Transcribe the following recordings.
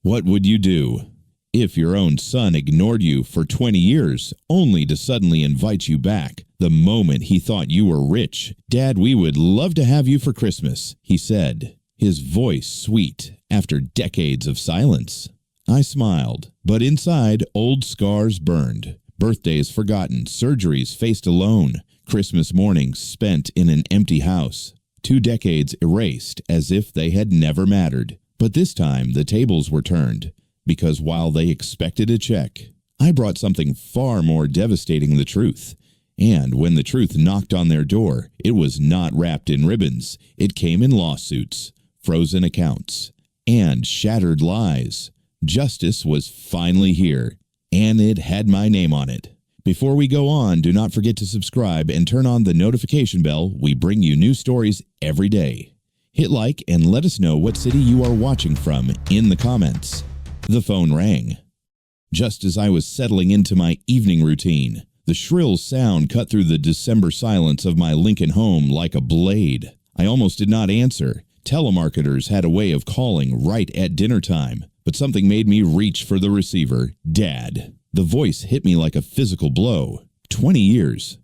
What would you do if your own son ignored you for 20 years only to suddenly invite you back the moment he thought you were rich? "Dad, we would love to have you for Christmas," he said, his voice sweet after decades of silence. I smiled, but inside old scars burned. Birthdays forgotten, surgeries faced alone, Christmas mornings spent in an empty house. 2 decades erased as if they had never mattered. But this time the tables were turned, because while they expected a check, I brought something far more devastating: the truth. And when the truth knocked on their door, it was not wrapped in ribbons. It came in lawsuits, frozen accounts, and shattered lies. Justice was finally here, and it had my name on it. Before we go on, do not forget to subscribe and turn on the notification bell. We bring you new stories every day. Hit like and let us know what city you are watching from in the comments. The phone rang. Just as I was settling into my evening routine, the shrill sound cut through the December silence of my Lincoln home like a blade. I almost did not answer. Telemarketers had a way of calling right at dinner time, but something made me reach for the receiver. "Dad." The voice hit me like a physical blow. 20 years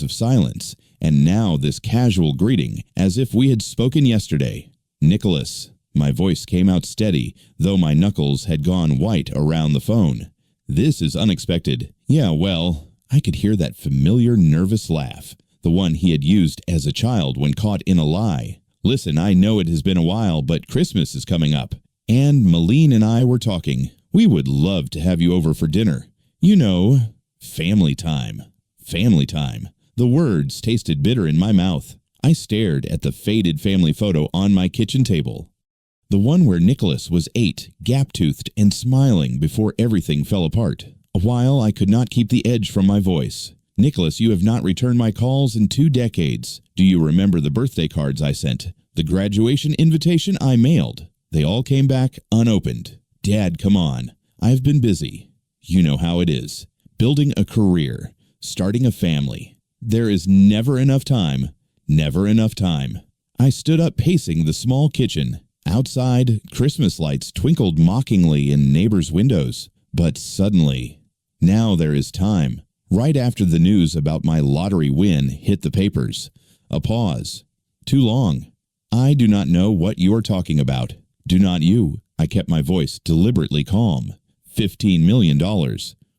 of silence, and now this casual greeting, as if we had spoken yesterday. "Nicholas." My voice came out steady, though my knuckles had gone white around the phone. "This is unexpected." "Yeah, well," I could hear that familiar nervous laugh, the one he had used as a child when caught in a lie. "Listen, I know it has been a while, but Christmas is coming up, and Malene and I were talking. We would love to have you over for dinner. You know, family time." Family time. The words tasted bitter in my mouth. I stared at the faded family photo on my kitchen table. The one where Nicholas was 8, gap-toothed and smiling before everything fell apart. A while I could not keep the edge from my voice. "Nicholas, you have not returned my calls in 2 decades. Do you remember the birthday cards I sent? The graduation invitation I mailed? They all came back unopened. Dad, come on. I've been busy. You know how it is. Building a career, starting a family. There is never enough time. Never enough time." I stood up, pacing the small kitchen. Outside, Christmas lights twinkled mockingly in neighbors' windows. But suddenly, now there is time. Right after the news about my lottery win hit the papers. A pause. Too long. "I do not know what you are talking about." "Do not you." I kept my voice deliberately calm. $15 million.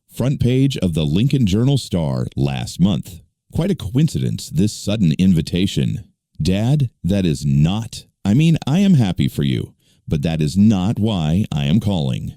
Front page of the Lincoln Journal-Star last month. Quite a coincidence, this sudden invitation. "Dad, that is not. I mean, I am happy for you, but that is not why I am calling.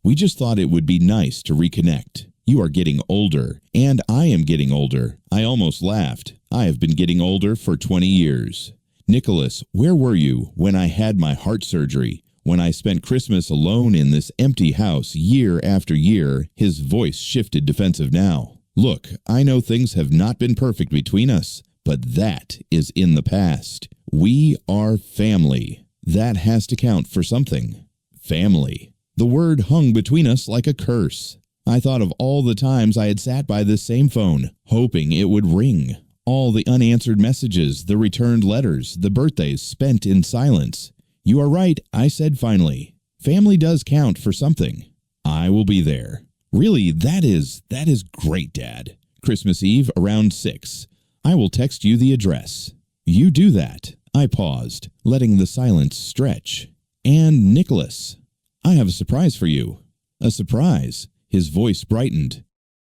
We just thought it would be nice to reconnect. You are getting older, and I am getting older." I almost laughed. I have been getting older for 20 years. "Nicholas, where were you when I had my heart surgery? When I spent Christmas alone in this empty house year after year?" His voice shifted defensive now. "Look, I know things have not been perfect between us, but that is in the past. We are family. That has to count for something. Family." The word hung between us like a curse. I thought of all the times I had sat by this same phone, hoping it would ring. All the unanswered messages, the returned letters, the birthdays spent in silence. "You are right," I said finally. "Family does count for something. I will be there." "Really, that is great, Dad. Christmas Eve around 6. I will text you the address." "You do that." I paused, letting the silence stretch. "And Nicholas, I have a surprise for you." "A surprise?" His voice brightened.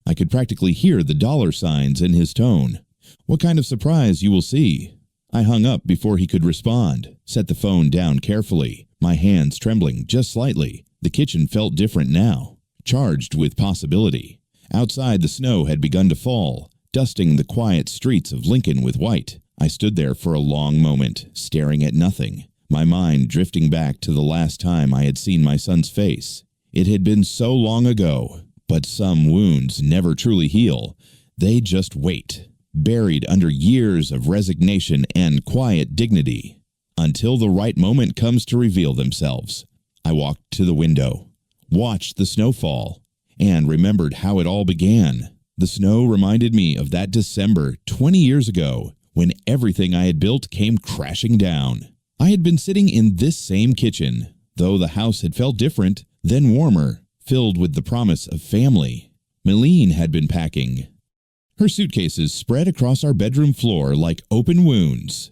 I could practically hear the dollar signs in his tone. "What kind of surprise you will see?" I hung up before he could respond, set the phone down carefully, my hands trembling just slightly. The kitchen felt different now, charged with possibility. Outside, the snow had begun to fall, dusting the quiet streets of Lincoln with white. I stood there for a long moment, staring at nothing, my mind drifting back to the last time I had seen my son's face. It had been so long ago, but some wounds never truly heal. They just wait, buried under years of resignation and quiet dignity, until the right moment comes to reveal themselves. I walked to the window, watched the snow fall, and remembered how it all began. The snow reminded me of that December 20 years ago, when everything I had built came crashing down. I had been sitting in this same kitchen, though the house had felt different, then warmer, filled with the promise of family. Meline had been packing. Her suitcases spread across our bedroom floor like open wounds.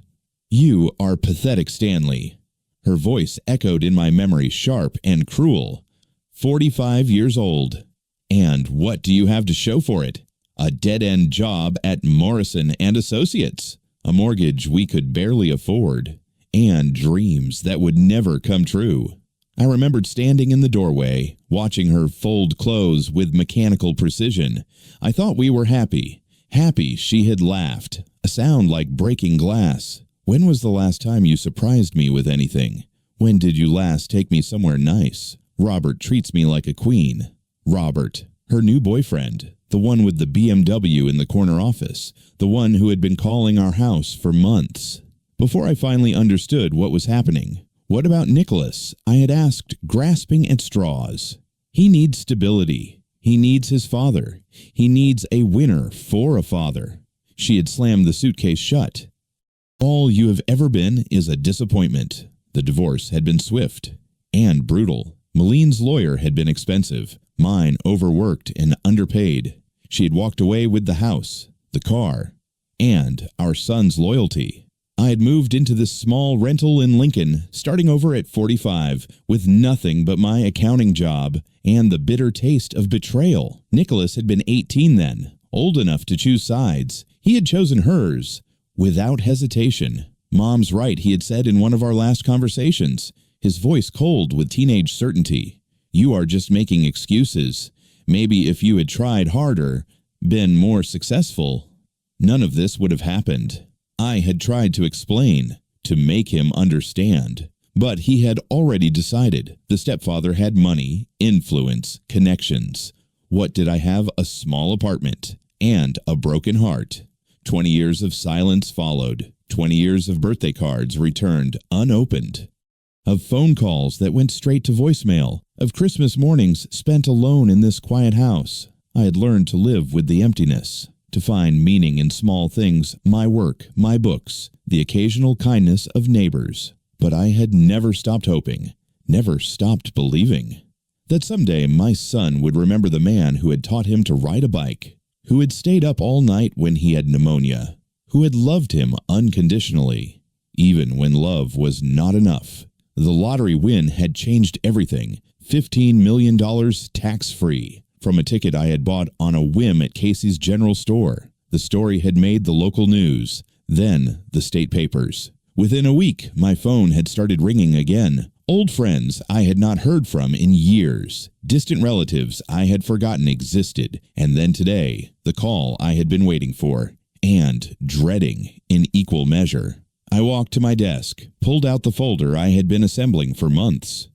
"You are pathetic, Stanley." Her voice echoed in my memory, sharp and cruel. 45 years old. And what do you have to show for it? A dead-end job at Morrison and Associates, a mortgage we could barely afford, and dreams that would never come true. I remembered standing in the doorway, watching her fold clothes with mechanical precision. I thought we were happy. Happy she had laughed, a sound like breaking glass. "When was the last time you surprised me with anything? When did you last take me somewhere nice? Robert treats me like a queen." Robert, her new boyfriend, the one with the BMW in the corner office, the one who had been calling our house for months. Before I finally understood what was happening, "What about Nicholas?" I had asked, grasping at straws. "He needs stability. He needs his father. He needs a winner for a father." She had slammed the suitcase shut. "All you have ever been is a disappointment." The divorce had been swift and brutal. Meline's lawyer had been expensive, mine overworked and underpaid. She had walked away with the house, the car, and our son's loyalty. I had moved into this small rental in Lincoln, starting over at 45, with nothing but my accounting job and the bitter taste of betrayal. Nicholas had been 18 then, old enough to choose sides. He had chosen hers, without hesitation. "Mom's right," he had said in one of our last conversations, his voice cold with teenage certainty. "You are just making excuses. Maybe if you had tried harder, been more successful, none of this would have happened." I had tried to explain, to make him understand, but he had already decided. The stepfather had money, influence, connections. What did I have? A small apartment and a broken heart. 20 years of silence followed. 20 years of birthday cards returned unopened. Of phone calls that went straight to voicemail. Of Christmas mornings spent alone in this quiet house. I had learned to live with the emptiness, to find meaning in small things, my work, my books, the occasional kindness of neighbors. But I had never stopped hoping, never stopped believing, that someday my son would remember the man who had taught him to ride a bike, who had stayed up all night when he had pneumonia, who had loved him unconditionally, even when love was not enough. The lottery win had changed everything. $15 million tax-free. From a ticket I had bought on a whim at Casey's General Store. The story had made the local news, then the state papers. Within a week, my phone had started ringing again. Old friends I had not heard from in years. Distant relatives I had forgotten existed. And then today, the call I had been waiting for, and dreading in equal measure. I walked to my desk, pulled out the folder I had been assembling for months.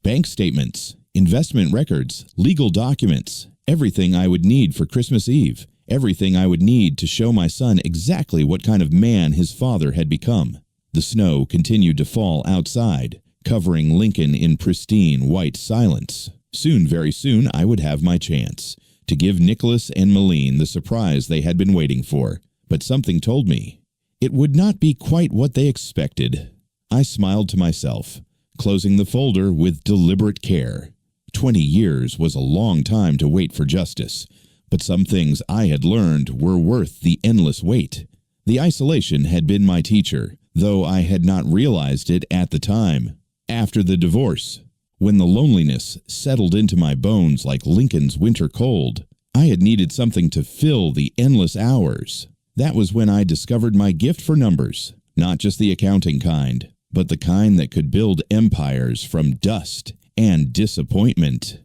Bank statements, investment records, legal documents, everything I would need for Christmas Eve, everything I would need to show my son exactly what kind of man his father had become. The snow continued to fall outside, covering Lincoln in pristine white silence. Soon, very soon, I would have my chance to give Nicholas and Meline the surprise they had been waiting for. But something told me it would not be quite what they expected. I smiled to myself, closing the folder with deliberate care. 20 years was a long time to wait for justice, but some things I had learned were worth the endless wait. The isolation had been my teacher, though I had not realized it at the time. After the divorce, when the loneliness settled into my bones like Lincoln's winter cold, I had needed something to fill the endless hours. That was when I discovered my gift for numbers, not just the accounting kind, but the kind that could build empires from dust and disappointment.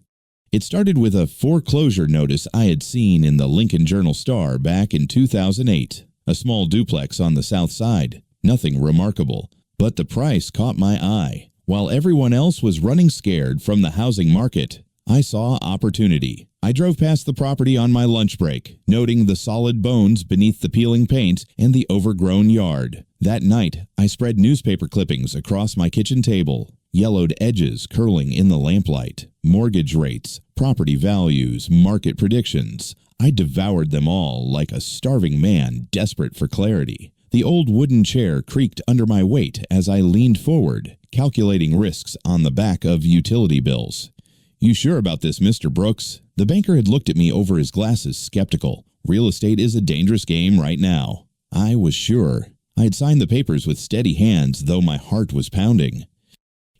It started with a foreclosure notice I had seen in the Lincoln Journal-Star back in 2008, a small duplex on the south side, nothing remarkable, but the price caught my eye. While everyone else was running scared from the housing market, I saw opportunity. I drove past the property on my lunch break, noting the solid bones beneath the peeling paint and the overgrown yard. That night, I spread newspaper clippings across my kitchen table, yellowed edges curling in the lamplight, mortgage rates, property values, market predictions. I devoured them all like a starving man desperate for clarity. The old wooden chair creaked under my weight as I leaned forward, calculating risks on the back of utility bills. "You sure about this, Mr. Brooks?" The banker had looked at me over his glasses, skeptical. "Real estate is a dangerous game right now." I was sure. I had signed the papers with steady hands, though my heart was pounding.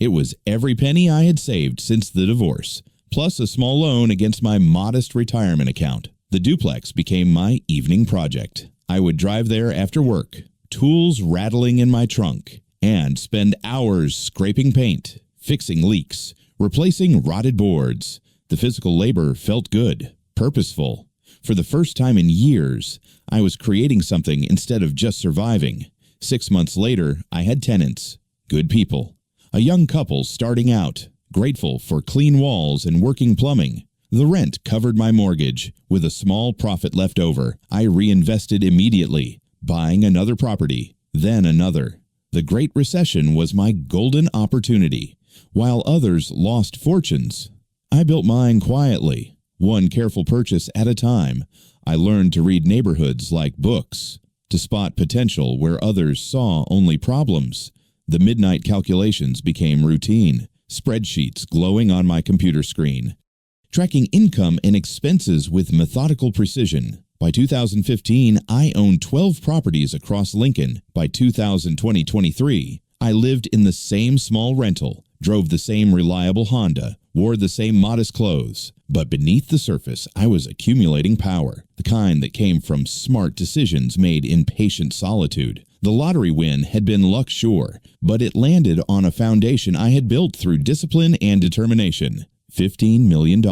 It was every penny I had saved since the divorce, plus a small loan against my modest retirement account. The duplex became my evening project. I would drive there after work, tools rattling in my trunk, and spend hours scraping paint, fixing leaks, replacing rotted boards. The physical labor felt good, purposeful. For the first time in years, I was creating something instead of just surviving. 6 months later, I had tenants, good people. A young couple starting out, grateful for clean walls and working plumbing. The rent covered my mortgage. With a small profit left over, I reinvested immediately, buying another property, then another. The Great Recession was my golden opportunity. While others lost fortunes, I built mine quietly, one careful purchase at a time. I learned to read neighborhoods like books, to spot potential where others saw only problems. The midnight calculations became routine, spreadsheets glowing on my computer screen, tracking income and expenses with methodical precision. By 2015, I owned 12 properties across Lincoln. By 2023, I lived in the same small rental, drove the same reliable Honda, wore the same modest clothes. But beneath the surface, I was accumulating power, the kind that came from smart decisions made in patient solitude. The lottery win had been luck sure, but it landed on a foundation I had built through discipline and determination. $15 million.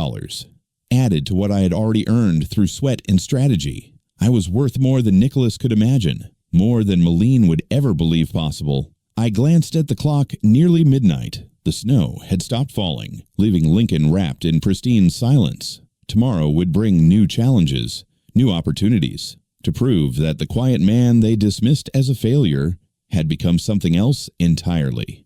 Added to what I had already earned through sweat and strategy. I was worth more than Nicholas could imagine, more than Malene would ever believe possible. I glanced at the clock, nearly midnight. The snow had stopped falling, leaving Lincoln wrapped in pristine silence. Tomorrow would bring new challenges, new opportunities, to prove that the quiet man they dismissed as a failure had become something else entirely.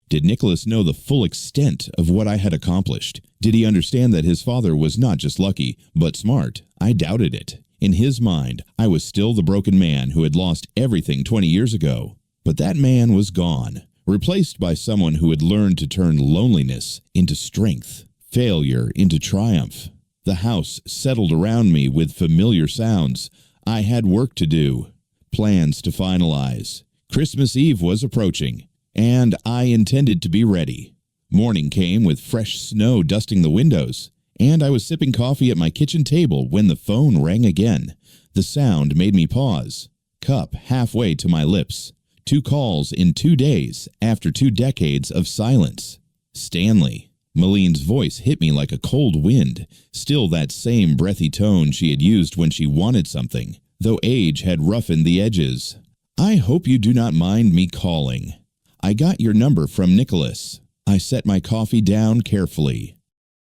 Did Nicholas know the full extent of what I had accomplished? Did he understand that his father was not just lucky, but smart? I doubted it. In his mind, I was still the broken man who had lost everything 20 years ago. But that man was gone, replaced by someone who had learned to turn loneliness into strength, failure into triumph. The house settled around me with familiar sounds. I had work to do, plans to finalize. Christmas Eve was approaching, and I intended to be ready. Morning came with fresh snow dusting the windows, and I was sipping coffee at my kitchen table when the phone rang again. The sound made me pause, cup halfway to my lips. 2 calls in 2 days after 2 decades of silence. Stanley. Malene's voice hit me like a cold wind, still that same breathy tone she had used when she wanted something, though age had roughened the edges. "I hope you do not mind me calling. I got your number from Nicholas." I set my coffee down carefully.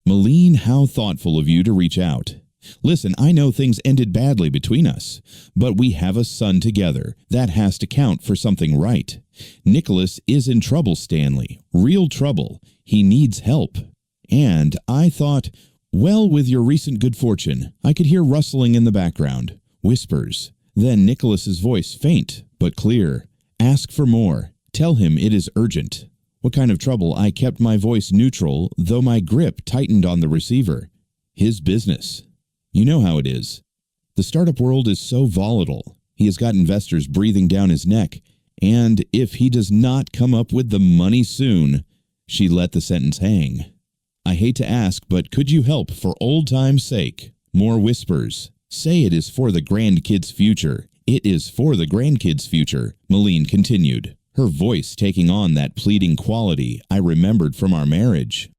"Malene, how thoughtful of you to reach out. Listen, I know things ended badly between us, but we have a son together. That has to count for something, right? Nicholas is in trouble, Stanley. Real trouble. He needs help." And I thought, well, with your recent good fortune, I could hear rustling in the background, whispers. Then Nicholas's voice, faint but clear. "Ask for more. Tell him it is urgent." What kind of trouble? I kept my voice neutral, though my grip tightened on the receiver. His business. You know how it is. The startup world is so volatile. He has got investors breathing down his neck, and if he does not come up with the money soon. She let the sentence hang. "I hate to ask, but could you help for old time's sake?" More whispers. "Say it is for the grandkids' future. It is for the grandkids' future," Malene continued, her voice taking on that pleading quality I remembered from our marriage.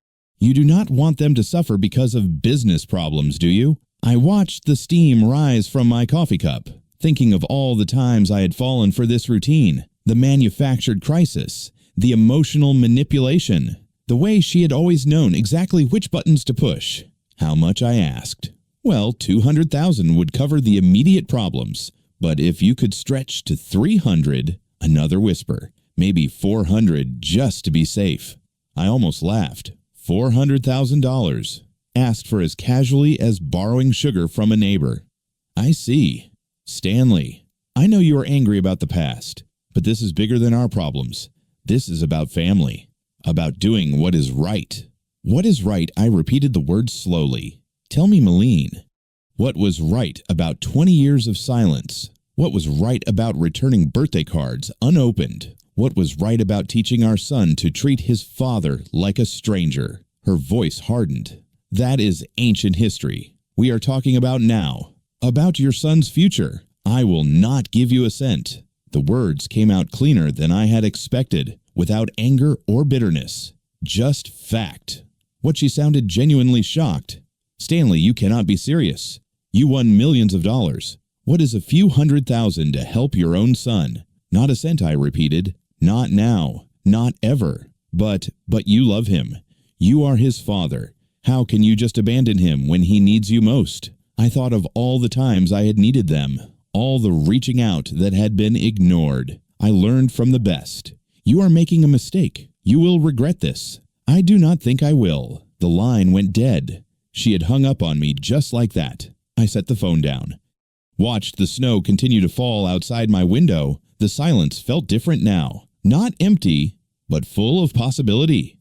"You do not want them to suffer because of business problems, do you?" I watched the steam rise from my coffee cup, thinking of all the times I had fallen for this routine, the manufactured crisis, the emotional manipulation, the way she had always known exactly which buttons to push. How much, I asked. Well, $200,000 would cover the immediate problems, but if you could stretch to $300, another whisper, maybe $400 just to be safe. I almost laughed. $400,000. Asked for as casually as borrowing sugar from a neighbor. "I see. Stanley, I know you are angry about the past, but this is bigger than our problems. This is about family. About doing what is right. What is right? I repeated the words slowly. Tell me, Malene. What was right about 20 years of silence? What was right about returning birthday cards unopened? What was right about teaching our son to treat his father like a stranger? Her voice hardened. That is ancient history. We are talking about now. About your son's future. I will not give you a cent. The words came out cleaner than I had expected, without anger or bitterness. Just fact. What she sounded genuinely shocked. Stanley, you cannot be serious. You won millions of dollars. What is a few $100,000 to help your own son? Not a cent, I repeated. Not now. Not ever. But you love him. You are his father. How can you just abandon him when he needs you most? I thought of all the times I had needed them, all the reaching out that had been ignored. I learned from the best. You are making a mistake. You will regret this. I do not think I will. The line went dead. She had hung up on me just like that. I set the phone down. Watched the snow continue to fall outside my window. The silence felt different now. Not empty, but full of possibility.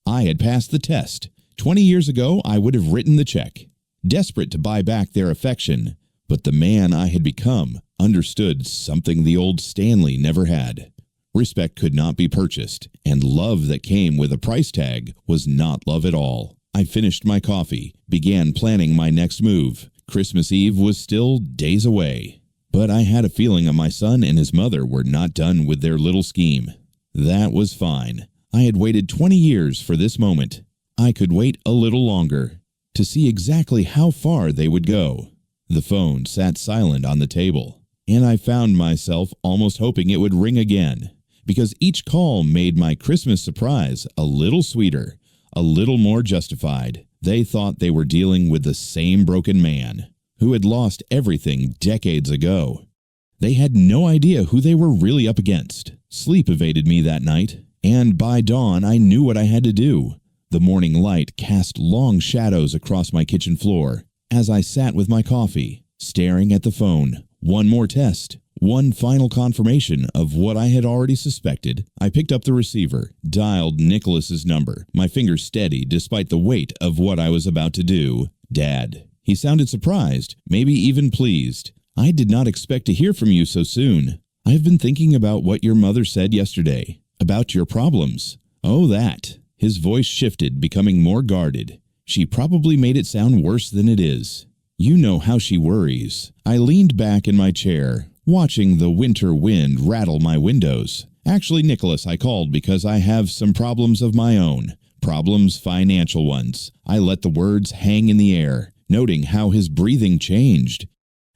I had passed the test. 20 years ago, I would have written the check, desperate to buy back their affection. But the man I had become understood something the old Stanley never had. Respect could not be purchased, and love that came with a price tag was not love at all. I finished my coffee, began planning my next move. Christmas Eve was still days away. But I had a feeling that my son and his mother were not done with their little scheme. That was fine. I had waited 20 years for this moment. I could wait a little longer to see exactly how far they would go. The phone sat silent on the table, and I found myself almost hoping it would ring again, because each call made my Christmas surprise a little sweeter, a little more justified. They thought they were dealing with the same broken man who had lost everything decades ago. They had no idea who they were really up against. Sleep evaded me that night, and by dawn I knew what I had to do. The morning light cast long shadows across my kitchen floor as I sat with my coffee, staring at the phone. One more test, one final confirmation of what I had already suspected. I picked up the receiver, dialed Nicholas's number, my fingers steady despite the weight of what I was about to do. Dad. He sounded surprised, maybe even pleased. I did not expect to hear from you so soon. I've been thinking about what your mother said yesterday, about your problems. Oh, that. His voice shifted, becoming more guarded. She probably made it sound worse than it is. You know how she worries. I leaned back in my chair, watching the winter wind rattle my windows. Actually, Nicholas, I called because I have some problems of my own. Problems, financial ones. I let the words hang in the air, noting how his breathing changed.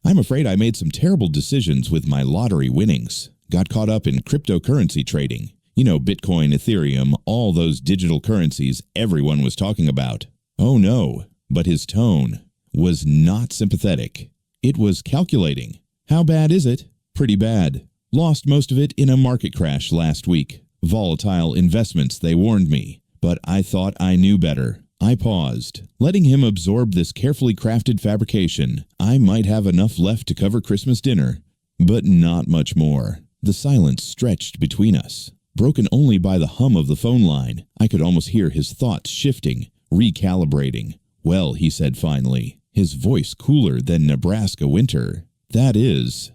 I'm afraid I made some terrible decisions with my lottery winnings. Got caught up in cryptocurrency trading. You know, Bitcoin, Ethereum, all those digital currencies everyone was talking about. Oh no, but his tone was not sympathetic. It was calculating. How bad is it? Pretty bad. Lost most of it in a market crash last week. Volatile investments, they warned me. But I thought I knew better. I paused, letting him absorb this carefully crafted fabrication. I might have enough left to cover Christmas dinner, but not much more. The silence stretched between us, broken only by the hum of the phone line. I could almost hear his thoughts shifting, recalibrating. Well, he said finally, his voice cooler than Nebraska winter. That is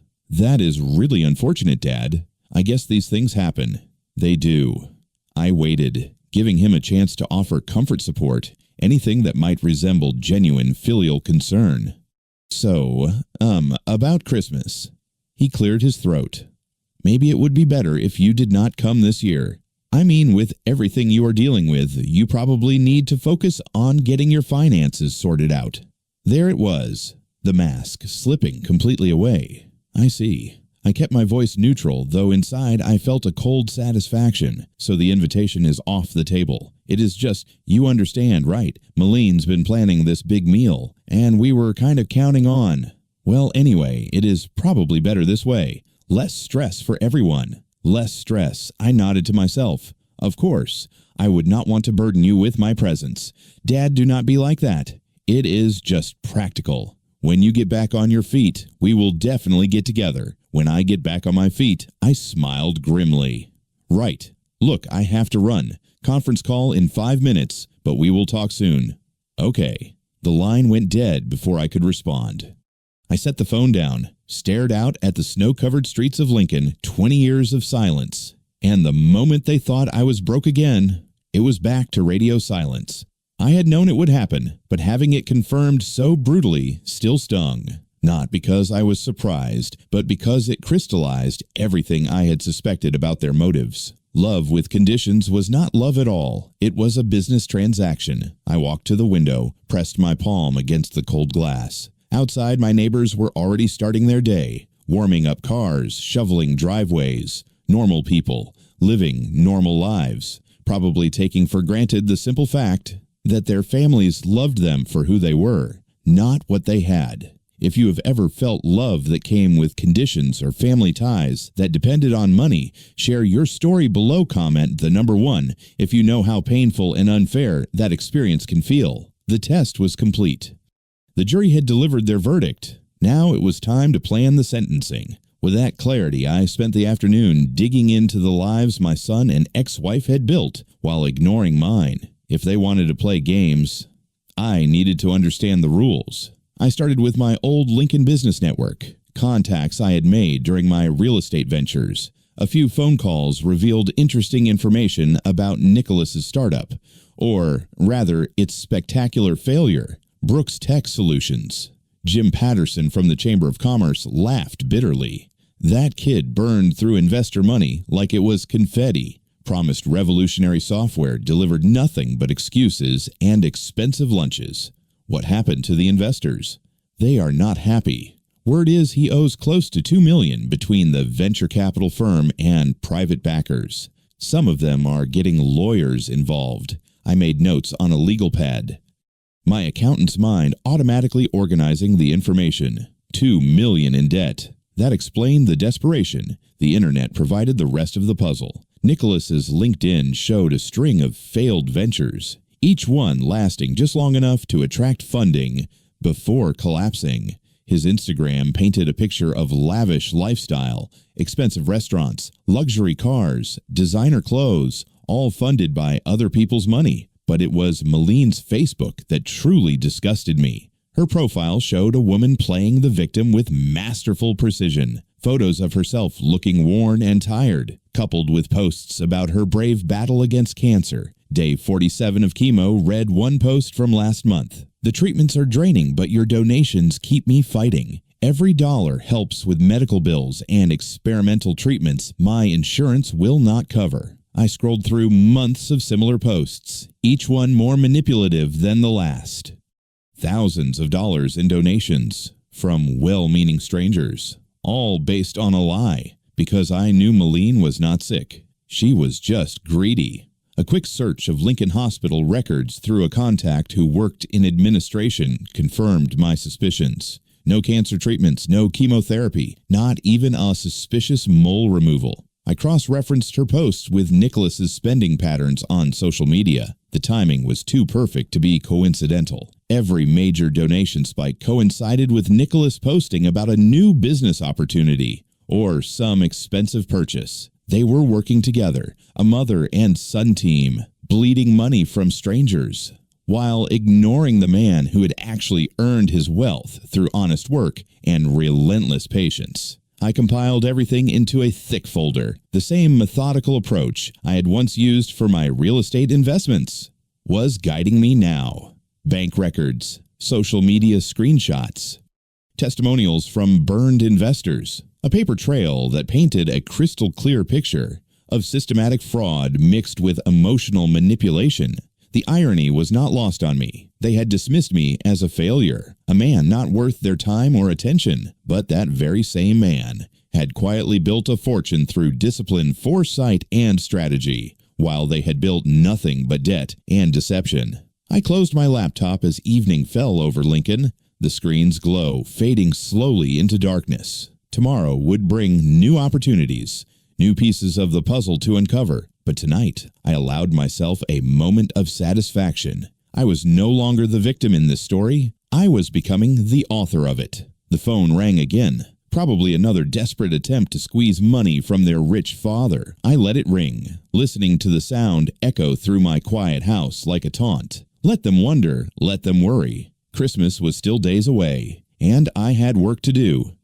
really unfortunate, Dad. I guess these things happen. They do. I waited, giving him a chance to offer comfort support, anything that might resemble genuine filial concern. So, about Christmas. He cleared his throat. Maybe it would be better if you did not come this year. I mean, with everything you are dealing with, you probably need to focus on getting your finances sorted out. There it was, the mask slipping completely away. I see. I kept my voice neutral, though inside I felt a cold satisfaction. So the invitation is off the table. It is just, you understand, right? Malene's been planning this big meal, and we were kind of counting on. Well, anyway, it is probably better this way. Less stress for everyone. Less stress. I nodded to myself. Of course, I would not want to burden you with my presence. Dad, do not be like that. It is just practical. When you get back on your feet, we will definitely get together. When I get back on my feet, I smiled grimly. Right. Look, I have to run. Conference call in 5 minutes, but we will talk soon. Okay. The line went dead before I could respond. I set the phone down, stared out at the snow-covered streets of Lincoln, 20 years of silence. And the moment they thought I was broke again, it was back to radio silence. I had known it would happen, but having it confirmed so brutally still stung. Not because I was surprised, but because it crystallized everything I had suspected about their motives. Love with conditions was not love at all. It was a business transaction. I walked to the window, pressed my palm against the cold glass. Outside, my neighbors were already starting their day, warming up cars, shoveling driveways. Normal people, living normal lives, probably taking for granted the simple fact that their families loved them for who they were, not what they had. If you have ever felt love that came with conditions or family ties that depended on money, share your story below. Comment the number 1 if you know how painful and unfair that experience can feel. The test was complete. The jury had delivered their verdict. Now it was time to plan the sentencing. With that clarity, I spent the afternoon digging into the lives my son and ex-wife had built while ignoring mine. If they wanted to play games, I needed to understand the rules. I started with my old Lincoln business network, contacts I had made during my real estate ventures. A few phone calls revealed interesting information about Nicholas's startup, or rather, its spectacular failure, Brooks Tech Solutions. Jim Patterson from the Chamber of Commerce laughed bitterly. That kid burned through investor money like it was confetti, promised revolutionary software, delivered nothing but excuses and expensive lunches. What happened to the investors? They are not happy. Word is he owes close to $2 million between the venture capital firm and private backers. Some of them are getting lawyers involved. I made notes on a legal pad. My accountant's mind automatically organizing the information. $2 million in debt. That explained the desperation. The internet provided the rest of the puzzle. Nicholas's LinkedIn showed a string of failed ventures, each one lasting just long enough to attract funding before collapsing. His Instagram painted a picture of lavish lifestyle, expensive restaurants, luxury cars, designer clothes, all funded by other people's money. But it was Maline's Facebook that truly disgusted me. Her profile showed a woman playing the victim with masterful precision. Photos of herself looking worn and tired, coupled with posts about her brave battle against cancer. Day 47 of chemo read one post from last month. The treatments are draining, but your donations keep me fighting. Every dollar helps with medical bills and experimental treatments my insurance will not cover. I scrolled through months of similar posts, each one more manipulative than the last. Thousands of dollars in donations from well-meaning strangers, all based on a lie, because I knew Maline was not sick. She was just greedy. A quick search of Lincoln Hospital records through a contact who worked in administration confirmed my suspicions. No cancer treatments, no chemotherapy, not even a suspicious mole removal. I cross-referenced her posts with Nicholas's spending patterns on social media. The timing was too perfect to be coincidental. Every major donation spike coincided with Nicholas posting about a new business opportunity or some expensive purchase. They were working together, a mother and son team, bleeding money from strangers, while ignoring the man who had actually earned his wealth through honest work and relentless patience. I compiled everything into a thick folder. The same methodical approach I had once used for my real estate investments was guiding me now. Bank records, social media screenshots, testimonials from burned investors, a paper trail that painted a crystal clear picture of systematic fraud mixed with emotional manipulation. The irony was not lost on me. They had dismissed me as a failure, a man not worth their time or attention. But that very same man had quietly built a fortune through discipline, foresight, and strategy, while they had built nothing but debt and deception. I closed my laptop as evening fell over Lincoln, the screen's glow fading slowly into darkness. Tomorrow would bring new opportunities, new pieces of the puzzle to uncover. But tonight, I allowed myself a moment of satisfaction. I was no longer the victim in this story. I was becoming the author of it. The phone rang again. Probably another desperate attempt to squeeze money from their rich father. I let it ring, listening to the sound echo through my quiet house like a taunt. Let them wonder, let them worry. Christmas was still days away, and I had work to do.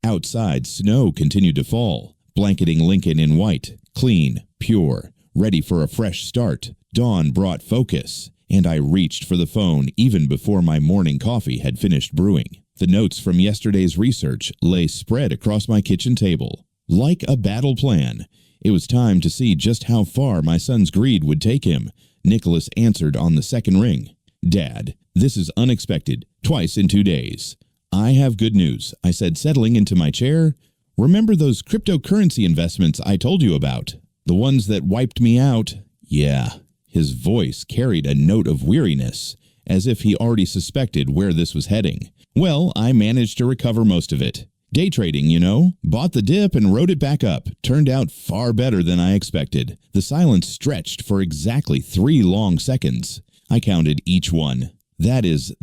Outside, snow continued to fall, blanketing Lincoln in white, clean, pure, ready for a fresh start. Dawn brought focus, and I reached for the phone even before my morning coffee had finished brewing. The notes from yesterday's research lay spread across my kitchen table. Like a battle plan, it was time to see just how far my son's greed would take him. Nicholas answered on the second ring. "Dad, this is unexpected, twice in 2 days." "I have good news," I said, settling into my chair. "Remember those cryptocurrency investments I told you about? The ones that wiped me out?" "Yeah." His voice carried a note of weariness, as if he already suspected where this was heading. "Well, I managed to recover most of it. Day trading, you know. Bought the dip and rode it back up. Turned out far better than I expected." The silence stretched for exactly 3 long seconds. I counted each one. That is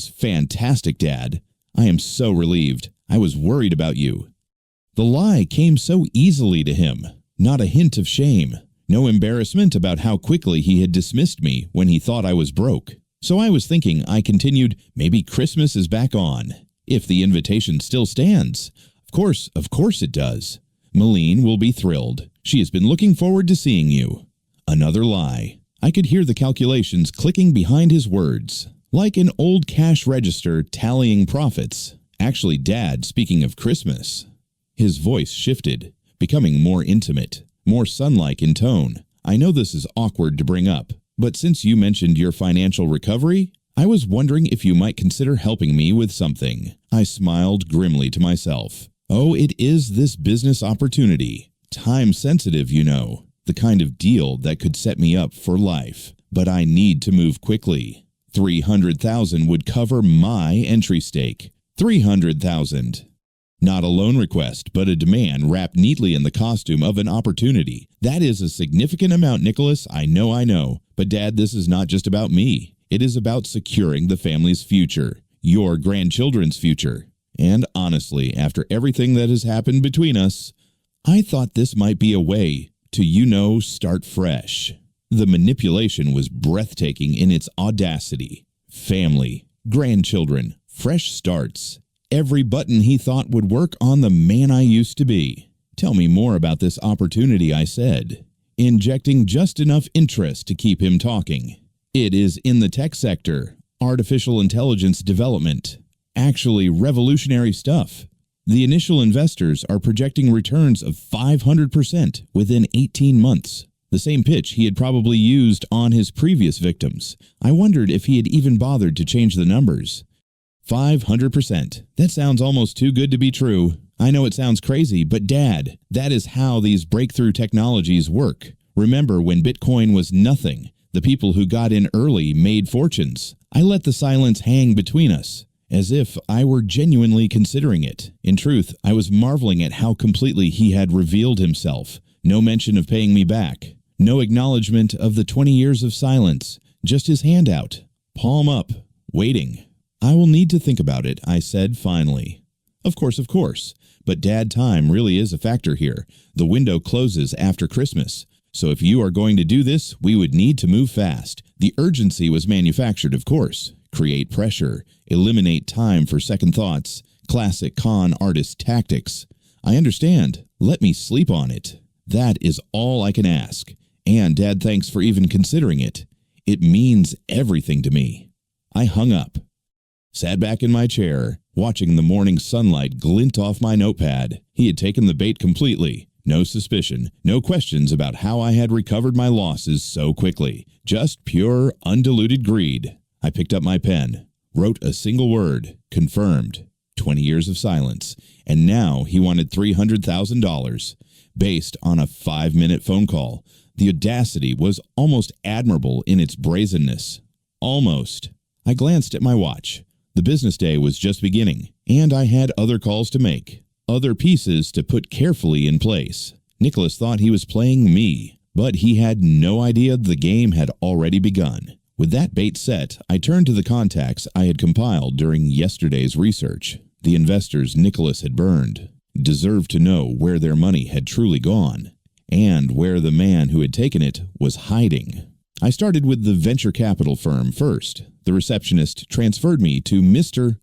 fantastic, Dad. I am so relieved. I was worried about you." The lie came so easily to him. Not a hint of shame. No embarrassment about how quickly he had dismissed me when he thought I was broke. "So I was thinking," I continued, "maybe Christmas is back on. If the invitation still stands." Of course it does. "Malene will be thrilled. She has been looking forward to seeing you." Another lie. I could hear the calculations clicking behind his words, like an old cash register tallying profits. "Actually, Dad, speaking of Christmas." His voice shifted, becoming more intimate, more son-like in tone. "I know this is awkward to bring up, but since you mentioned your financial recovery, I was wondering if you might consider helping me with something." I smiled grimly to myself. "Oh, it is this business opportunity. Time sensitive, you know. The kind of deal that could set me up for life. But I need to move quickly. $300,000 would cover my entry stake. $300,000. Not a loan request, but a demand wrapped neatly in the costume of an opportunity. That is a significant amount, Nicholas. I know. But Dad, this is not just about me. It is about securing the family's future, your grandchildren's future. And honestly, after everything that has happened between us, I thought this might be a way to, start fresh." The manipulation was breathtaking in its audacity. Family, grandchildren, fresh starts. Every button he thought would work on the man I used to be. "Tell me more about this opportunity," I said, injecting just enough interest to keep him talking. "It is in the tech sector, artificial intelligence development. Actually revolutionary stuff. The initial investors are projecting returns of 500% within 18 months. The same pitch he had probably used on his previous victims. I wondered if he had even bothered to change the numbers. 500%. That sounds almost too good to be true. I know it sounds crazy, but Dad, that is how these breakthrough technologies work. Remember when Bitcoin was nothing? The people who got in early made fortunes. I let the silence hang between us, as if I were genuinely considering it. In truth, I was marveling at how completely he had revealed himself. No mention of paying me back. No acknowledgement of the 20 years of silence. Just his hand out, palm up, waiting. "I will need to think about it," I said finally. Of course. But Dad, time really is a factor here. The window closes after Christmas. So if you are going to do this, we would need to move fast. The urgency was manufactured, of course. Create pressure. Eliminate time for second thoughts. Classic con artist tactics. I understand. Let me sleep on it. That is all I can ask. And Dad, thanks for even considering it. It means everything to me. I hung up. Sat back in my chair, watching the morning sunlight glint off my notepad. He had taken the bait completely. No suspicion, no questions about how I had recovered my losses so quickly. Just pure, undiluted greed. I picked up my pen, wrote a single word, confirmed. 20 years of silence. And now he wanted $300,000, based on a 5-minute phone call. The audacity was almost admirable in its brazenness. Almost. I glanced at my watch. The business day was just beginning, and I had other calls to make, other pieces to put carefully in place. Nicholas thought he was playing me, but he had no idea the game had already begun. With that bait set, I turned to the contacts I had compiled during yesterday's research. The investors Nicholas had burned deserved to know where their money had truly gone, and where the man who had taken it was hiding. I started with the venture capital firm first. The receptionist transferred me to Mr.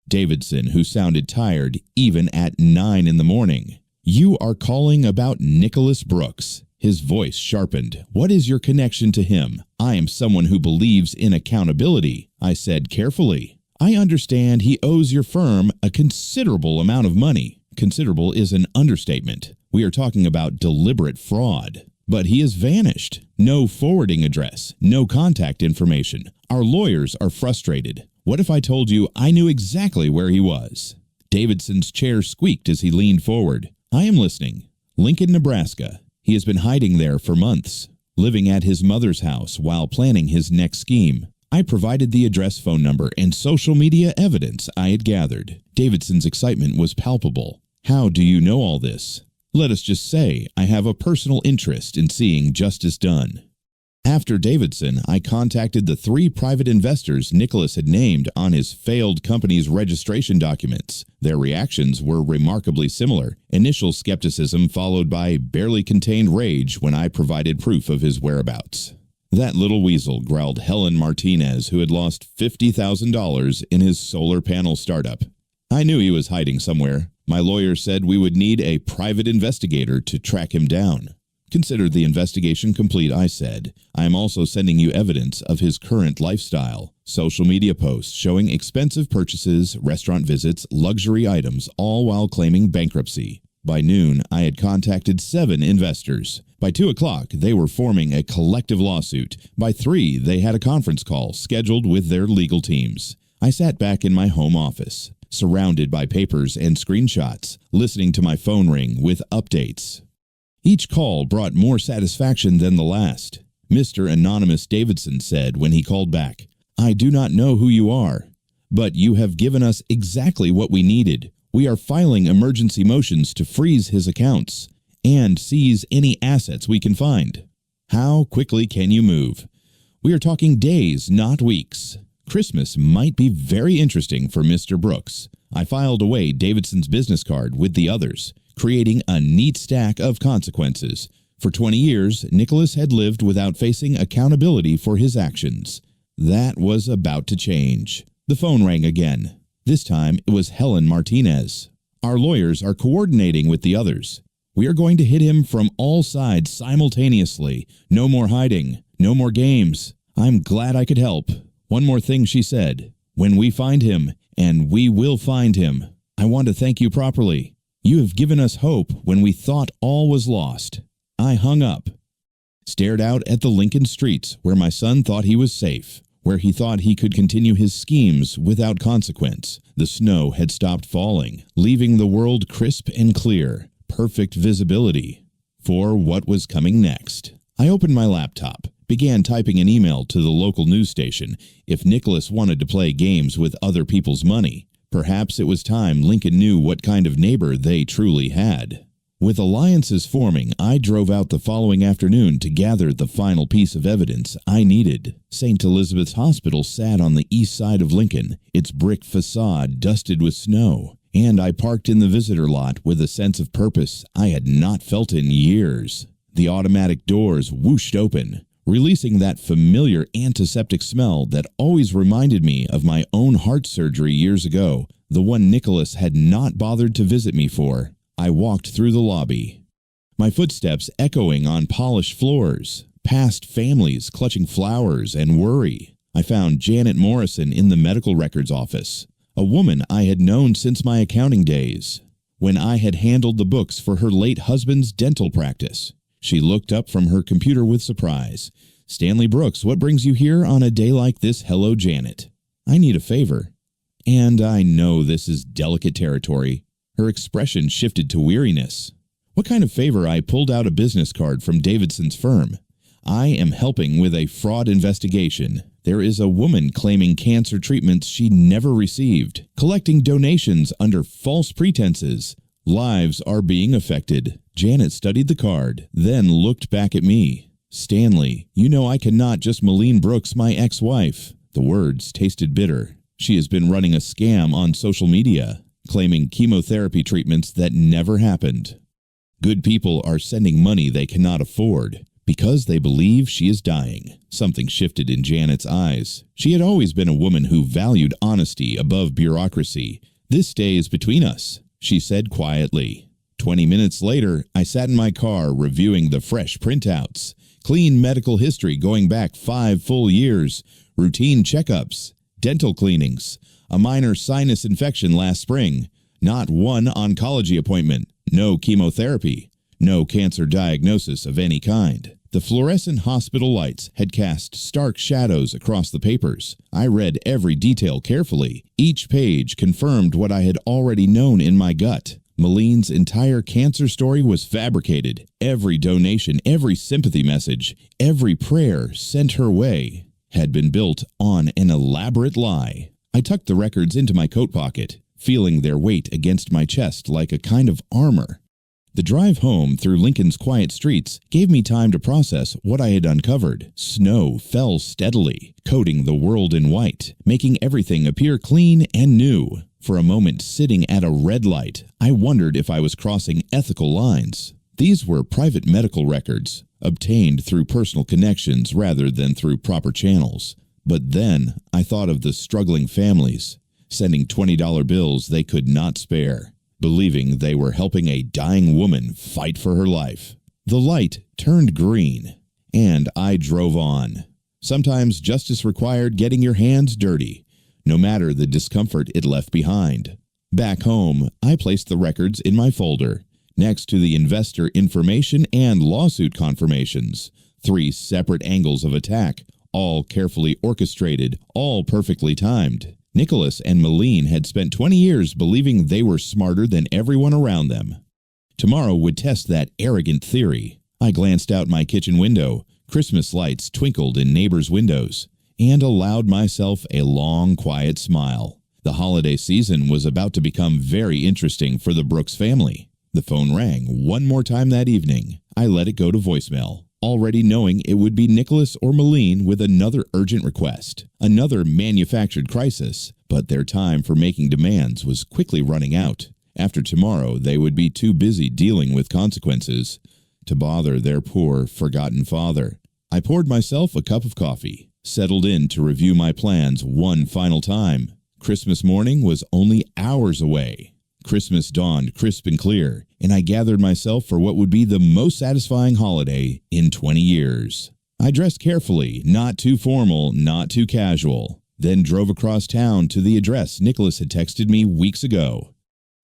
Davidson, who sounded tired even at 9 in the morning. "You are calling about Nicholas Brooks." His voice sharpened. "What is your connection to him?" "I am someone who believes in accountability," I said carefully. "I understand he owes your firm a considerable amount of money." Considerable is an understatement. We are talking about deliberate fraud. "But he has vanished. No forwarding address, no contact information. Our lawyers are frustrated. What if I told you I knew exactly where he was?" Davidson's chair squeaked as he leaned forward. "I am listening." "Lincoln, Nebraska. He has been hiding there for months, living at his mother's house while planning his next scheme." I provided the address, phone number, and social media evidence I had gathered. Davidson's excitement was palpable. "How do you know all this?" "Let us just say I have a personal interest in seeing justice done." After Davidson, I contacted the 3 private investors Nicholas had named on his failed company's registration documents. Their reactions were remarkably similar. Initial skepticism followed by barely contained rage when I provided proof of his whereabouts. "That little weasel," growled Helen Martinez, who had lost $50,000 in his solar panel startup. "I knew he was hiding somewhere. My lawyer said we would need a private investigator to track him down." "Consider the investigation complete," I said. "I am also sending you evidence of his current lifestyle. Social media posts showing expensive purchases, restaurant visits, luxury items, all while claiming bankruptcy." By noon, I had contacted 7 investors. By 2 o'clock, they were forming a collective lawsuit. By 3, they had a conference call scheduled with their legal teams. I sat back in my home office, surrounded by papers and screenshots, listening to my phone ring with updates. Each call brought more satisfaction than the last. Mr. Anonymous Davidson said when he called back, "I do not know who you are, but you have given us exactly what we needed. We are filing emergency motions to freeze his accounts and seize any assets we can find." How quickly can you move? We are talking days, not weeks. Christmas might be very interesting for Mr. Brooks. I filed away Davidson's business card with the others, creating a neat stack of consequences. For 20 years, Nicholas had lived without facing accountability for his actions. That was about to change. The phone rang again. This time, it was Helen Martinez. "Our lawyers are coordinating with the others. We are going to hit him from all sides simultaneously. No more hiding. No more games." I'm glad I could help. "One more thing," she said. "When we find him, and we will find him, I want to thank you properly. You have given us hope when we thought all was lost." I hung up, stared out at the Lincoln streets where my son thought he was safe, where he thought he could continue his schemes without consequence. The snow had stopped falling, leaving the world crisp and clear, perfect visibility for what was coming next. I opened my laptop, began typing an email to the local news station. If Nicholas wanted to play games with other people's money, perhaps it was time Lincoln knew what kind of neighbor they truly had. With alliances forming, I drove out the following afternoon to gather the final piece of evidence I needed. St. Elizabeth's Hospital sat on the east side of Lincoln, its brick facade dusted with snow, and I parked in the visitor lot with a sense of purpose I had not felt in years. The automatic doors whooshed open, releasing that familiar antiseptic smell that always reminded me of my own heart surgery years ago, the one Nicholas had not bothered to visit me for. I walked through the lobby, my footsteps echoing on polished floors, past families clutching flowers and worry. I found Janet Morrison in the medical records office, a woman I had known since my accounting days, when I had handled the books for her late husband's dental practice. She looked up from her computer with surprise. "Stanley Brooks, what brings you here on a day like this?" "Hello, Janet. I need a favor." And I know this is delicate territory. Her expression shifted to weariness. "What kind of favor?" I pulled out a business card from Davidson's firm. "I am helping with a fraud investigation. There is a woman claiming cancer treatments she never received, collecting donations under false pretenses. Lives are being affected." Janet studied the card, then looked back at me. "Stanley, you know I cannot just Malene Brooks, my ex-wife." The words tasted bitter. "She has been running a scam on social media. claiming chemotherapy treatments that never happened. Good people are sending money they cannot afford because they believe she is dying. Something shifted in Janet's eyes. She had always been a woman who valued honesty above bureaucracy. "This stays between us," she said quietly. 20 minutes later, I sat in my car reviewing the fresh printouts. Clean medical history going back 5 full years, routine checkups, dental cleanings, a minor sinus infection last spring, not one oncology appointment, no chemotherapy, no cancer diagnosis of any kind. The fluorescent hospital lights had cast stark shadows across the papers. I read every detail carefully. Each page confirmed what I had already known in my gut. Maline's entire cancer story was fabricated. Every donation, every sympathy message, every prayer sent her way had been built on an elaborate lie. I tucked the records into my coat pocket, feeling their weight against my chest like a kind of armor. The drive home through Lincoln's quiet streets gave me time to process what I had uncovered. Snow fell steadily, coating the world in white, making everything appear clean and new. For a moment, sitting at a red light, I wondered if I was crossing ethical lines. These were private medical records, obtained through personal connections rather than through proper channels. But then I thought of the struggling families, sending $20 bills they could not spare, believing they were helping a dying woman fight for her life. The light turned green, and I drove on. Sometimes justice required getting your hands dirty, no matter the discomfort it left behind. Back home, I placed the records in my folder, next to the investor information and lawsuit confirmations. 3 separate angles of attack, all carefully orchestrated, all perfectly timed. Nicholas and Maline had spent 20 years believing they were smarter than everyone around them. Tomorrow would test that arrogant theory. I glanced out my kitchen window. Christmas lights twinkled in neighbors' windows, and allowed myself a long, quiet smile. The holiday season was about to become very interesting for the Brooks family. The phone rang one more time that evening. I let it go to voicemail, already knowing it would be Nicholas or Maline with another urgent request, another manufactured crisis. But their time for making demands was quickly running out. After tomorrow, they would be too busy dealing with consequences to bother their poor, forgotten father. I poured myself a cup of coffee, settled in to review my plans one final time. Christmas morning was only hours away. Christmas dawned crisp and clear, and I gathered myself for what would be the most satisfying holiday in 20 years. I dressed carefully, not too formal, not too casual, then drove across town to the address Nicholas had texted me weeks ago.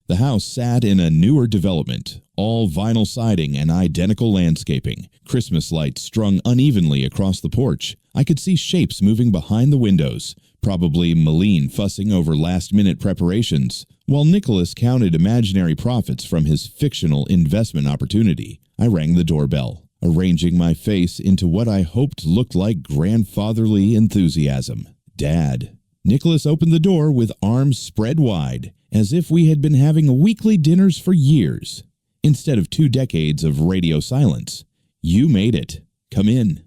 The house sat in a newer development, all vinyl siding and identical landscaping, Christmas lights strung unevenly across the porch. I could see shapes moving behind the windows, probably Maline fussing over last-minute preparations, while Nicholas counted imaginary profits from his fictional investment opportunity. I rang the doorbell, arranging my face into what I hoped looked like grandfatherly enthusiasm. "Dad." Nicholas opened the door with arms spread wide, as if we had been having weekly dinners for years, instead of 2 decades of radio silence. "You made it. Come in.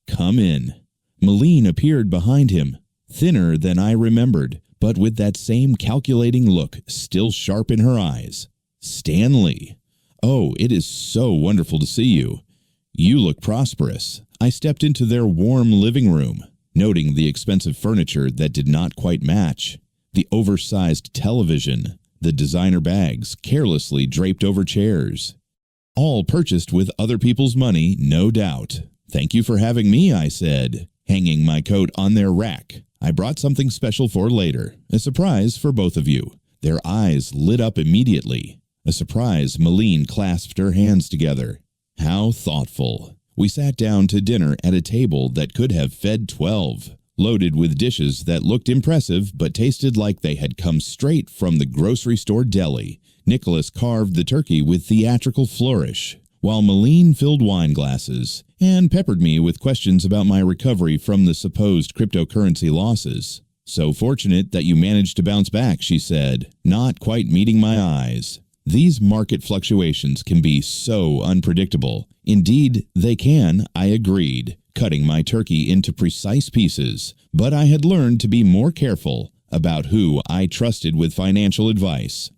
Come in." Maline appeared behind him, thinner than I remembered, but with that same calculating look still sharp in her eyes. "Stanley. Oh, it is so wonderful to see you. You look prosperous." I stepped into their warm living room, noting the expensive furniture that did not quite match, the oversized television, the designer bags carelessly draped over chairs. All purchased with other people's money, no doubt. "Thank you for having me," I said, hanging my coat on their rack. "I brought something special for later, a surprise for both of you." Their eyes lit up immediately. A surprise. Maline clasped her hands together. How thoughtful. We sat down to dinner at a table that could have fed 12, loaded with dishes that looked impressive but tasted like they had come straight from the grocery store deli. Nicholas carved the turkey with theatrical flourish, while Maline filled wine glasses and peppered me with questions about my recovery from the supposed cryptocurrency losses. "So fortunate that you managed to bounce back," she said, not quite meeting my eyes. "These market fluctuations can be so unpredictable." "Indeed, they can," I agreed, cutting my turkey into precise pieces. But I had learned to be more careful about who I trusted with financial advice.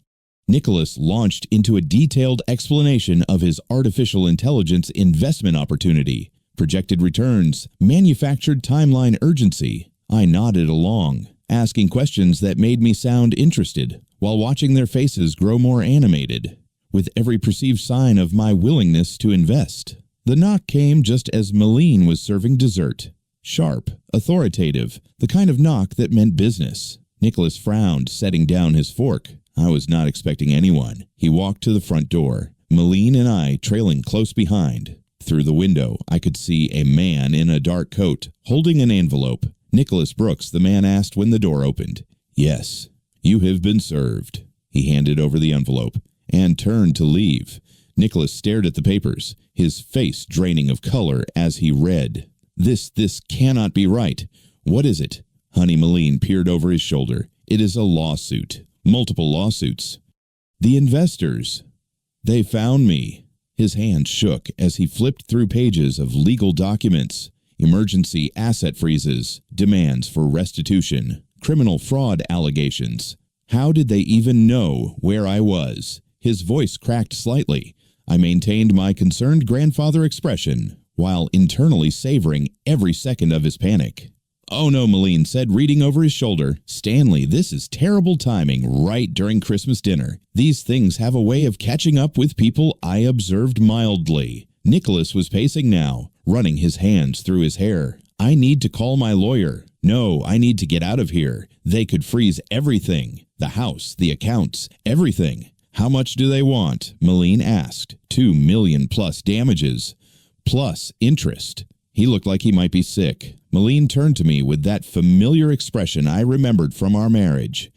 Nicholas launched into a detailed explanation of his artificial intelligence investment opportunity, projected returns, manufactured timeline urgency. I nodded along, asking questions that made me sound interested, while watching their faces grow more animated, with every perceived sign of my willingness to invest. The knock came just as Malene was serving dessert. Sharp, authoritative, the kind of knock that meant business. Nicholas frowned, setting down his fork. I was not expecting anyone. He walked to the front door, Malene and I trailing close behind. Through the window, I could see a man in a dark coat, holding an envelope. Nicholas Brooks, the man asked when the door opened. Yes, you have been served. He handed over the envelope and turned to leave. Nicholas stared at the papers, his face draining of color as he read. This cannot be right. What is it? Honey Malene peered over his shoulder. It is a lawsuit. Multiple lawsuits. The investors. They found me. His hand shook as he flipped through pages of legal documents. Emergency asset freezes, demands for restitution, criminal fraud allegations. How did they even know where I was? His voice cracked slightly. I maintained my concerned grandfather expression, while internally savoring every second of his panic. Oh no, Malene said, reading over his shoulder. Stanley, this is terrible timing right during Christmas dinner. These things have a way of catching up with people, I observed mildly. Nicholas was pacing now, running his hands through his hair. I need to call my lawyer. No, I need to get out of here. They could freeze everything. The house, the accounts, everything. How much do they want? Malene asked. 2 million plus damages. Plus interest. He looked like he might be sick. Malene turned to me with that familiar expression I remembered from our marriage.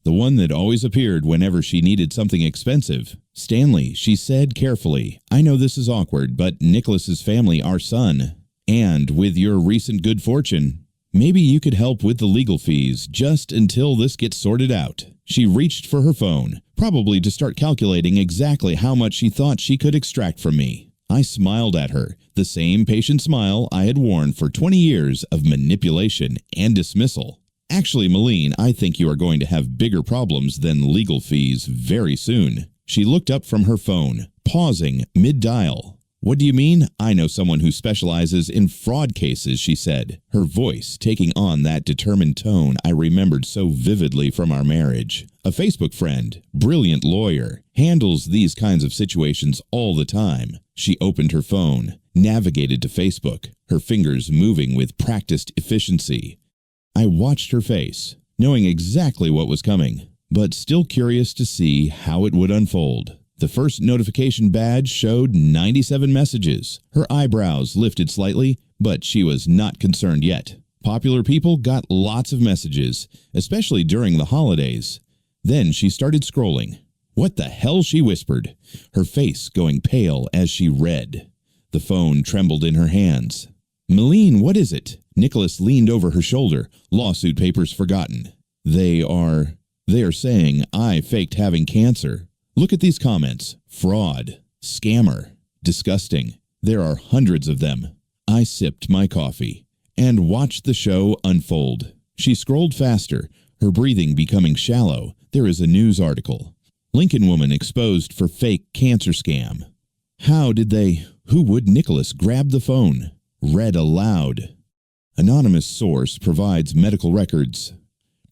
The one that always appeared whenever she needed something expensive. Stanley, she said carefully, I know this is awkward, but Nicholas's family, our son, and with your recent good fortune, maybe you could help with the legal fees just until this gets sorted out. She reached for her phone, probably to start calculating exactly how much she thought she could extract from me. I smiled at her, the same patient smile I had worn for 20 years of manipulation and dismissal. Actually, Malene, I think you are going to have bigger problems than legal fees very soon. She looked up from her phone, pausing mid-dial. What do you mean? I know someone who specializes in fraud cases, she said, her voice taking on that determined tone I remembered so vividly from our marriage. A Facebook friend, brilliant lawyer, handles these kinds of situations all the time. She opened her phone, navigated to Facebook, her fingers moving with practiced efficiency. I watched her face, knowing exactly what was coming, but still curious to see how it would unfold. The first notification badge showed 97 messages. Her eyebrows lifted slightly, but she was not concerned yet. Popular people got lots of messages, especially during the holidays. Then she started scrolling. What the hell, she whispered, her face going pale as she read. The phone trembled in her hands. Malene, what is it? Nicholas leaned over her shoulder, lawsuit papers forgotten. They are saying I faked having cancer. Look at these comments. Fraud. Scammer. Disgusting. There are hundreds of them. I sipped my coffee and watched the show unfold. She scrolled faster, her breathing becoming shallow. There is a news article. Lincoln woman exposed for fake cancer scam. Who would Nicholas grab the phone? Read aloud. Anonymous source provides medical records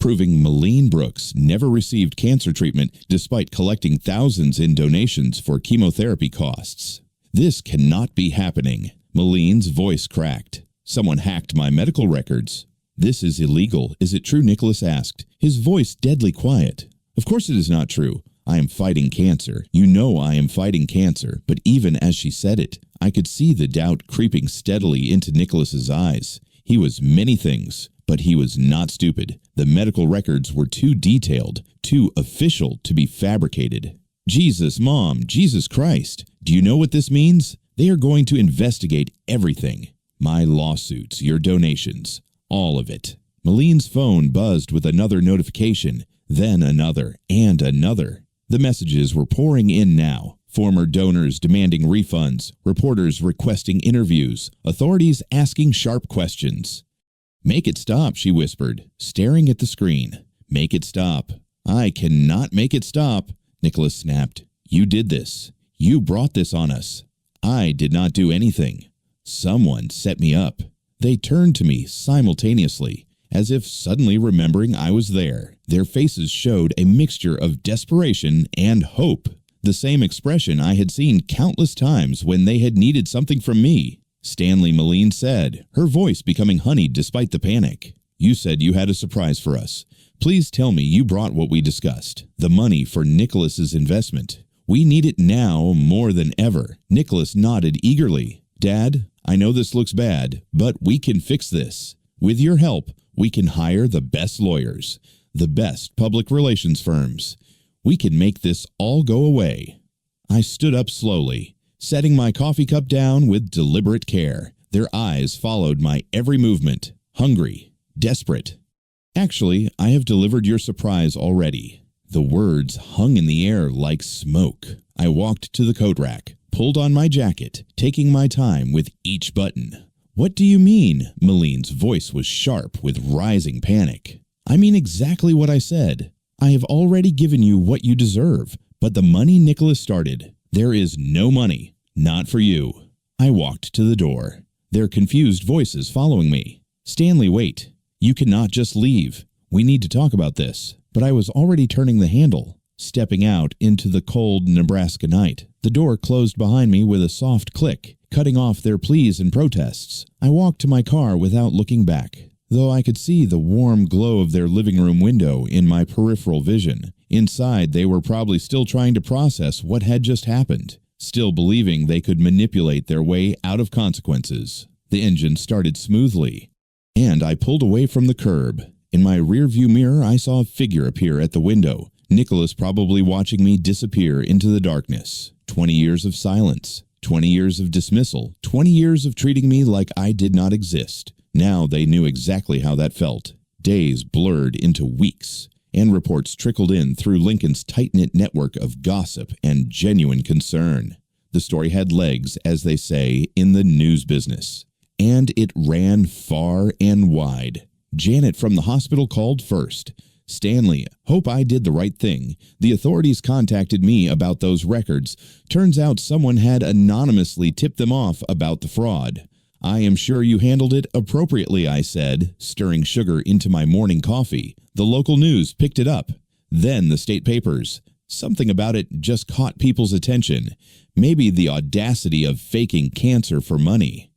proving Malene Brooks never received cancer treatment despite collecting thousands in donations for chemotherapy costs. This cannot be happening. Malene's voice cracked. Someone hacked my medical records. This is illegal. Is it true? Nicholas asked, his voice deadly quiet. Of course it is not true. I am fighting cancer. You know I am fighting cancer. But even as she said it, I could see the doubt creeping steadily into Nicholas's eyes. He was many things, but he was not stupid. The medical records were too detailed, too official to be fabricated. Jesus, Mom, Jesus Christ. Do you know what this means? They are going to investigate everything. My lawsuits, your donations, all of it. Malene's phone buzzed with another notification, then another and another. The messages were pouring in now. Former donors demanding refunds, reporters requesting interviews, authorities asking sharp questions. Make it stop, she whispered, staring at the screen. Make it stop. I cannot make it stop. Nicholas snapped. You did this. You brought this on us. I did not do anything. Someone set me up. They turned to me simultaneously, as if suddenly remembering I was there. Their faces showed a mixture of desperation and hope, the same expression I had seen countless times when they had needed something from me. Stanley Moline said, her voice becoming honeyed despite the panic. You said you had a surprise for us. Please tell me you brought what we discussed, the money for Nicholas's investment. We need it now more than ever. Nicholas nodded eagerly. Dad, I know this looks bad, but we can fix this. With your help, we can hire the best lawyers, the best public relations firms. We can make this all go away. I stood up slowly, setting my coffee cup down with deliberate care. Their eyes followed my every movement, hungry, desperate. Actually, I have delivered your surprise already. The words hung in the air like smoke. I walked to the coat rack, pulled on my jacket, taking my time with each button. What do you mean? Moline's voice was sharp with rising panic. I mean exactly what I said. I have already given you what you deserve, but the money Nicholas started, there is no money, not for you. I walked to the door, their confused voices following me. Stanley, wait. You cannot just leave. We need to talk about this. But I was already turning the handle, stepping out into the cold Nebraska night. The door closed behind me with a soft click, cutting off their pleas and protests. I walked to my car without looking back, though I could see the warm glow of their living room window in my peripheral vision. Inside, they were probably still trying to process what had just happened, still believing they could manipulate their way out of consequences. The engine started smoothly, and I pulled away from the curb. In my rearview mirror, I saw a figure appear at the window. Nicholas probably watching me disappear into the darkness. 20 years of silence, 20 years of dismissal, 20 years of treating me like I did not exist. Now they knew exactly how that felt. Days blurred into weeks, and reports trickled in through Lincoln's tight-knit network of gossip and genuine concern. The story had legs, as they say, in the news business, and it ran far and wide. Janet from the hospital called first. Stanley, hope I did the right thing. The authorities contacted me about those records. Turns out someone had anonymously tipped them off about the fraud. I am sure you handled it appropriately, I said, stirring sugar into my morning coffee. The local news picked it up. Then the state papers. Something about it just caught people's attention. Maybe the audacity of faking cancer for money.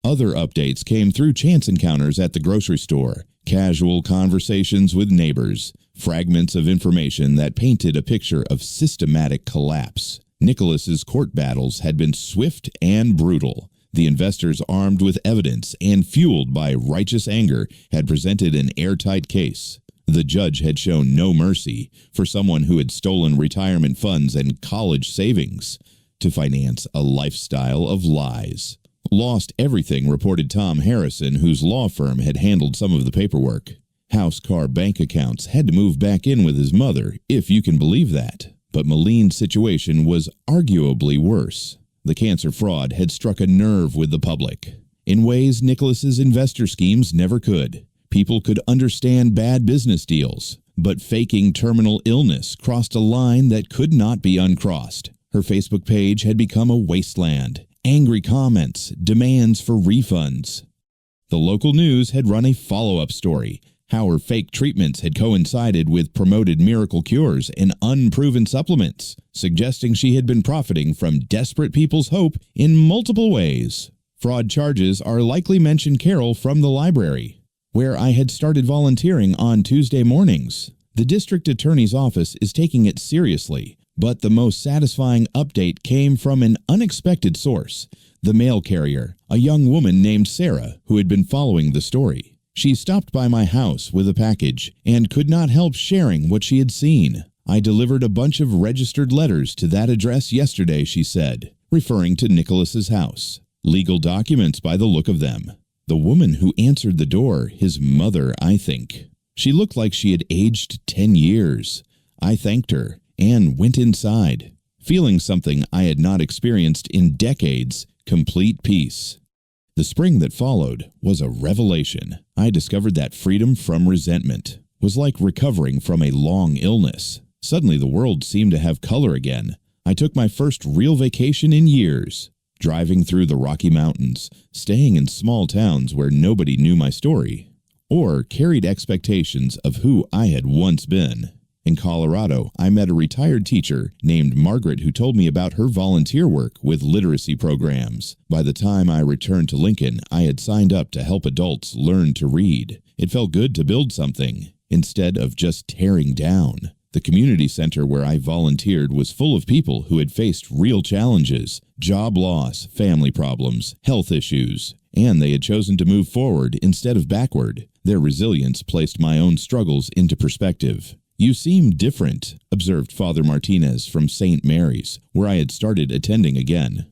Other updates came through chance encounters at the grocery store, casual conversations with neighbors, fragments of information that painted a picture of systematic collapse. Nicholas's court battles had been swift and brutal. The investors, armed with evidence and fueled by righteous anger, had presented an airtight case. The judge had shown no mercy for someone who had stolen retirement funds and college savings to finance a lifestyle of lies. Lost everything, reported Tom Harrison, whose law firm had handled some of the paperwork. House car bank accounts had to move back in with his mother, if you can believe that. But Moline's situation was arguably worse. The cancer fraud had struck a nerve with the public, in ways Nicholas's investor schemes never could. People could understand bad business deals, but faking terminal illness crossed a line that could not be uncrossed. Her Facebook page had become a wasteland. Angry comments, demands for refunds. The local news had run a follow-up story, how her fake treatments had coincided with promoted miracle cures and unproven supplements, suggesting she had been profiting from desperate people's hope in multiple ways. Fraud charges are likely mentioned Carol from the library, where I had started volunteering on Tuesday mornings. The district attorney's office is taking it seriously. But the most satisfying update came from an unexpected source, the mail carrier, a young woman named Sarah, who had been following the story. She stopped by my house with a package and could not help sharing what she had seen. I delivered a bunch of registered letters to that address yesterday, she said, referring to Nicholas's house. Legal documents by the look of them. The woman who answered the door, his mother, I think. She looked like she had aged 10 years. I thanked her and went inside, feeling something I had not experienced in decades, complete peace. The spring that followed was a revelation. I discovered that freedom from resentment was like recovering from a long illness. Suddenly the world seemed to have color again. I took my first real vacation in years, driving through the Rocky Mountains, staying in small towns where nobody knew my story, or carried expectations of who I had once been. In Colorado, I met a retired teacher named Margaret who told me about her volunteer work with literacy programs. By the time I returned to Lincoln, I had signed up to help adults learn to read. It felt good to build something, instead of just tearing down. The community center where I volunteered was full of people who had faced real challenges, job loss, family problems, health issues, and they had chosen to move forward instead of backward. Their resilience placed my own struggles into perspective. "You seem different," observed Father Martinez from St. Mary's, where I had started attending again.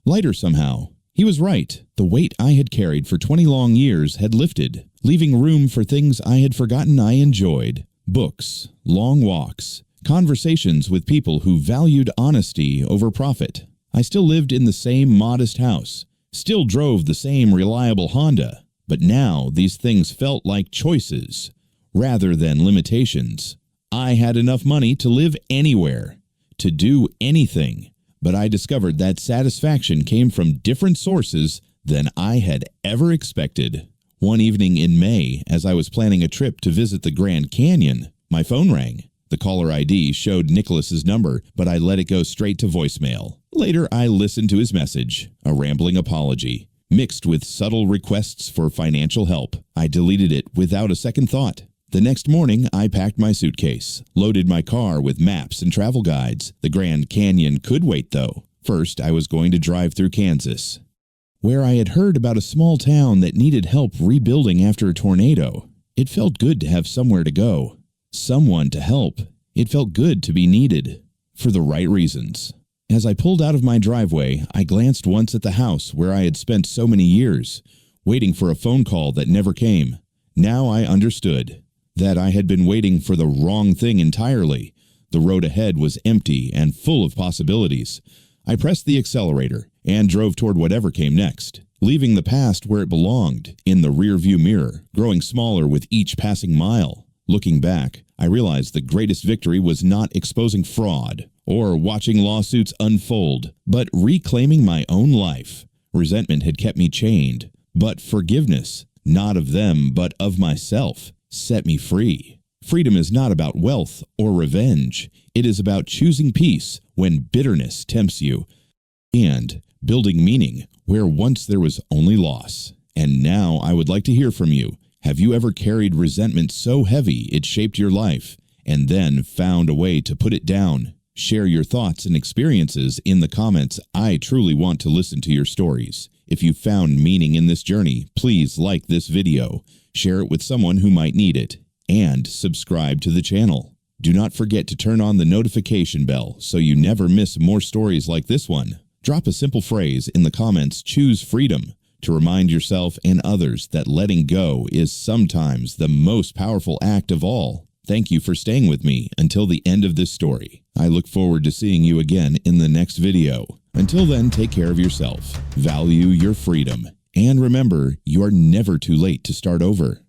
"Lighter somehow." He was right. The weight I had carried for 20 long years had lifted, leaving room for things I had forgotten I enjoyed. Books, long walks, conversations with people who valued honesty over profit. I still lived in the same modest house, still drove the same reliable Honda, but now these things felt like choices rather than limitations. I had enough money to live anywhere, to do anything, but I discovered that satisfaction came from different sources than I had ever expected. One evening in May, as I was planning a trip to visit the Grand Canyon, my phone rang. The caller ID showed Nicholas's number, but I let it go straight to voicemail. Later, I listened to his message, a rambling apology, mixed with subtle requests for financial help. I deleted it without a second thought. The next morning, I packed my suitcase, loaded my car with maps and travel guides. The Grand Canyon could wait, though. First, I was going to drive through Kansas, where I had heard about a small town that needed help rebuilding after a tornado. It felt good to have somewhere to go, someone to help. It felt good to be needed, for the right reasons. As I pulled out of my driveway, I glanced once at the house where I had spent so many years, waiting for a phone call that never came. Now I understood that I had been waiting for the wrong thing entirely. The road ahead was empty and full of possibilities. I pressed the accelerator and drove toward whatever came next, leaving the past where it belonged, in the rearview mirror, growing smaller with each passing mile. Looking back, I realized the greatest victory was not exposing fraud or watching lawsuits unfold, but reclaiming my own life. Resentment had kept me chained, but forgiveness, not of them but of myself, set me free. Freedom is not about wealth or revenge. It is about choosing peace when bitterness tempts you, and building meaning where once there was only loss. And now I would like to hear from you. Have you ever carried resentment so heavy it shaped your life, and then found a way to put it down? Share your thoughts and experiences in the comments. I truly want to listen to your stories. If you found meaning in this journey, please like this video, share it with someone who might need it, and subscribe to the channel. Do not forget to turn on the notification bell so you never miss more stories like this one. Drop a simple phrase in the comments, "Choose freedom," to remind yourself and others that letting go is sometimes the most powerful act of all. Thank you for staying with me until the end of this story. I look forward to seeing you again in the next video. Until then, take care of yourself, value your freedom, and remember, you are never too late to start over.